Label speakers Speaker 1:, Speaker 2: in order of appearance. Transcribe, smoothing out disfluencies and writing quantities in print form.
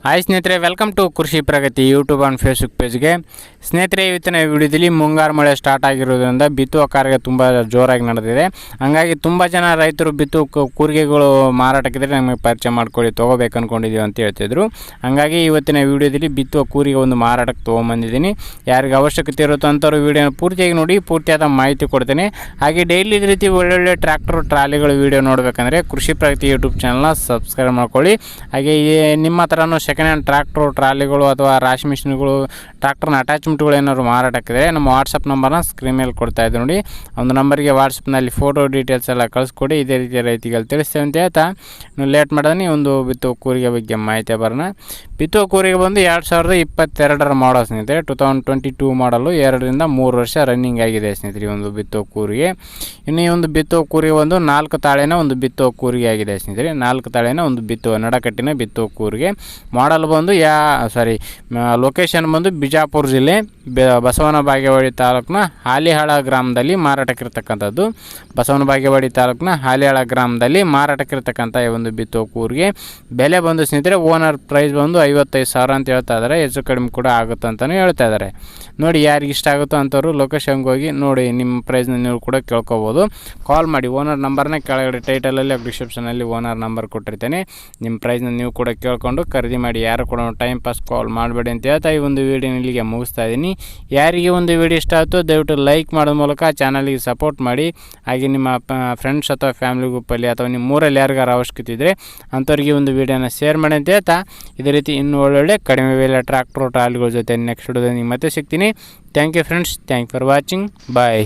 Speaker 1: Hi ಸ್ನೇಹಿತರೆ, welcome to ಕೃಷಿ ಪ್ರಗತಿ YouTube and Facebook ಪೇಜ್ಗೆ. ಸ್ನೇಹಿತರೆ, ಇವತ್ತಿನ ವಿಡಿಯೋದಲ್ಲಿ ಮುಂಗಾರು ಮಳೆ ಸ್ಟಾರ್ಟ್ ಆಗಿರೋದ್ರಿಂದ ಬಿತ್ತುವ ಕಾರ್ಯ ತುಂಬ ಜೋರಾಗಿ ನಡೆದಿದೆ. ಹಾಗಾಗಿ ತುಂಬ ಜನ ರೈತರು ಕೂರಿಗೆಗಳು ಮಾರಾಟಕ್ಕಿದ್ರೆ ನಮಗೆ ಪರಿಚಯ ಮಾಡ್ಕೊಳ್ಳಿ, ತೊಗೋಬೇಕು ಅಂದ್ಕೊಂಡಿದ್ದೀವಿ ಅಂತ ಹೇಳ್ತಿದ್ರು. ಹಾಗಾಗಿ ಇವತ್ತಿನ ವಿಡಿಯೋದಲ್ಲಿ ಬಿತ್ತುವ ಕೂರಿಗೆ ಒಂದು ಮಾರಾಟಕ್ಕೆ ತೊಗೊಂಬಂದಿದ್ದೀನಿ. ಯಾರಿಗೆ ಅವಶ್ಯಕತೆ ಇರುತ್ತೋ ಅಂಥವ್ರು ವಿಡಿಯೋನ ಪೂರ್ತಿಯಾಗಿ ನೋಡಿ, ಪೂರ್ತಿಯಾದ ಮಾಹಿತಿ ಕೊಡ್ತೇನೆ. ಹಾಗೆ ಡೈಲಿ ಇದೇ ರೀತಿ ಒಳ್ಳೊಳ್ಳೆ ಟ್ರ್ಯಾಕ್ಟರ್ ಟ್ರಾಲಿಗಳು ವಿಡಿಯೋ ನೋಡಬೇಕಂದ್ರೆ ಕೃಷಿ ಪ್ರಗತಿ ಯೂಟ್ಯೂಬ್ ಚಾನಲ್ನ ಸಬ್ಸ್ಕ್ರೈಬ್ ಮಾಡ್ಕೊಳ್ಳಿ. ಹಾಗೆ ನಿಮ್ಮ ಹತ್ರನೂ ಸೆಕೆಂಡ್ ಹ್ಯಾಂಡ್ ಟ್ರ್ಯಾಕ್ಟ್ರು ಟ್ರಾಲಿಗಳು ಅಥವಾ ರಾಶಿ ಮಿಷಿನ್ಗಳು, ಟ್ರ್ಯಾಕ್ಟರ್ನ ಅಟ್ಯಾಚ್ಮೆಂಟ್ಗಳು ಏನಾದ್ರು ಮಾರಾಟಕ್ಕಿದೆ ನಮ್ಮ ವಾಟ್ಸಪ್ ನಂಬರ್ನ ಸ್ಕ್ರೀನ್ ಮೇಲೆ ಕೊಡ್ತಾ ಇದ್ದು ನೋಡಿ. ಒಂದು ನಂಬರ್ಗೆ ವಾಟ್ಸಪ್ನಲ್ಲಿ ಫೋಟೋ ಡೀಟೇಲ್ಸ್ ಎಲ್ಲ ಕಳಿಸ್ಕೊಡಿ. ಇದೇ ರೀತಿ ರೈತಿಗಳು ತಿಳಿಸ್ತೇವೆ ಅಂತ ಹೇಳ್ತಾ ಲೇಟ್ ಮಾಡಿದ್ರೆ ಒಂದು ಬಿತ್ತುವ ಕೂರಿಗೆ ಬಗ್ಗೆ ಮಾಹಿತಿ ಬರೋಣ. ಬಿತ್ತುವ ಕೂರಿಗೆ ಬಂದು 2022 ಮಾಡಲ್ ಸ್ನೇಹಿತರೆ, 2022 ಮಾಡಲು 2ರಿಂದ 3 ವರ್ಷ ರನ್ನಿಂಗ್ ಆಗಿದೆ ಸ್ನೇಹಿತರೆ ಒಂದು ಬಿತ್ತುವ ಕೂರಿಗೆ. ಇನ್ನು ಈ ಒಂದು ಬಿತ್ತುವ ಕೂರಿಗೆ ಒಂದು 4 ತಾಳಿನ ಒಂದು ಬಿತ್ತುವ ಕೂರಿಗೆ ಆಗಿದೆ ಸ್ನೇಹಿತರೆ. 4 ತಾಳಿನ ಒಂದು ಬಿತ್ತುವ ನಡಕಟ್ಟಿನ ಬಿತ್ತುವ ಕೂರಿಗೆ. ಮಾಡಲ್ ಬಂದು ಲೊಕೇಶನ್ ಬಂದು ಬಿಜಾಪುರ ಜಿಲ್ಲೆ ಬಸವನ ಬಾಗೇವಾಡಿ ತಾಲೂಕಿನ ಹಾಲಿಹಾಳ ಗ್ರಾಮದಲ್ಲಿ ಮಾರಾಟಕ್ಕಿರ್ತಕ್ಕಂಥದ್ದು. ಬಸವನ ಬಾಗೇವಾಡಿ ತಾಲೂಕಿನ ಹಾಲಿಹಾಳ ಗ್ರಾಮದಲ್ಲಿ ಮಾರಾಟಕ್ಕಿರ್ತಕ್ಕಂಥ ಈ ಒಂದು ಬಿತ್ತುವ ಕೂರಿಗೆ ಬೆಲೆ ಬಂದು ಸ್ನೇಹಿತರೆ ಓನರ್ ಪ್ರೈಸ್ ಬಂದು 55,000 ಅಂತ ಹೇಳ್ತಾ ಇದ್ದಾರೆ. ಹೆಚ್ಚು ಕಡಿಮೆ ಕೂಡ ಆಗುತ್ತೆ ಅಂತಲೂ ಹೇಳ್ತಾ ಇದ್ದಾರೆ. ನೋಡಿ, ಯಾರಿಗೆ ಇಷ್ಟ ಆಗುತ್ತೋ ಅಂಥವ್ರು ಲೊಕೇಶನ್ಗೆ ಹೋಗಿ ನೋಡಿ ನಿಮ್ಮ ಪ್ರೈಸ್ನ ನೀವು ಕೂಡ ಕೇಳ್ಕೊಬೋದು. ಕಾಲ್ ಮಾಡಿ, ಓನರ್ ನಂಬರ್ನ ಕೆಳಗಡೆ ಟೈಟಲಲ್ಲಿ ಡಿಸ್ಕ್ರಿಪ್ಷನಲ್ಲಿ ಓನರ್ ನಂಬರ್ ಕೊಟ್ಟಿರ್ತೇನೆ. ನಿಮ್ಮ ಪ್ರೈಸ್ನ ನೀವು ಕೂಡ ಕೇಳ್ಕೊಂಡು ಖರೀದಿ ಮಾಡಿ. ಯಾರು ಕೂಡ ಟೈಮ್ ಪಾಸ್ ಕಾಲ್ ಮಾಡಬೇಡಿ ಅಂತ ಹೇಳ್ತಾ ಈ ಒಂದು ವೀಡಿಯೋನ ಇಲ್ಲಿಗೆ ಮುಗಿಸ್ತಾ ಇದ್ದೀನಿ. ಯಾರಿಗೆ ಒಂದು ವೀಡಿಯೋ ಇಷ್ಟ ಆಯಿತು ದಯವಿಟ್ಟು ಲೈಕ್ ಮಾಡೋ ಮೂಲಕ ಚಾನಲಿಗೆ ಸಪೋರ್ಟ್ ಮಾಡಿ. ಹಾಗೆ ನಿಮ್ಮ ಫ್ರೆಂಡ್ಸ್ ಅಥವಾ ಫ್ಯಾಮಿಲಿ ಗ್ರೂಪಲ್ಲಿ ಅಥವಾ ನಿಮ್ಮ ಊರಲ್ಲಿ ಯಾರಿಗಾರು ಅವಶ್ಯಕತೆ ಇದ್ದರೆ ಅಂಥವ್ರಿಗೆ ಒಂದು ವೀಡಿಯೋನ ಶೇರ್ ಮಾಡಿ ಅಂತ ಹೇಳ್ತಾ ಇದೇ ರೀತಿ ಇನ್ನೂ ಒಳ್ಳೊಳ್ಳೆ ಕಡಿಮೆ ಬೆಲೆ ಟ್ರ್ಯಾಕ್ಟರ್ ಟ್ರಾಲಿಗಳ ಜೊತೆ ನೆಕ್ಸ್ಟ್ ವಿಡಿಯೋದಲ್ಲಿ ಮತ್ತೆ ಸಿಗ್ತೀನಿ. Thank you friends, thank for watching, bye.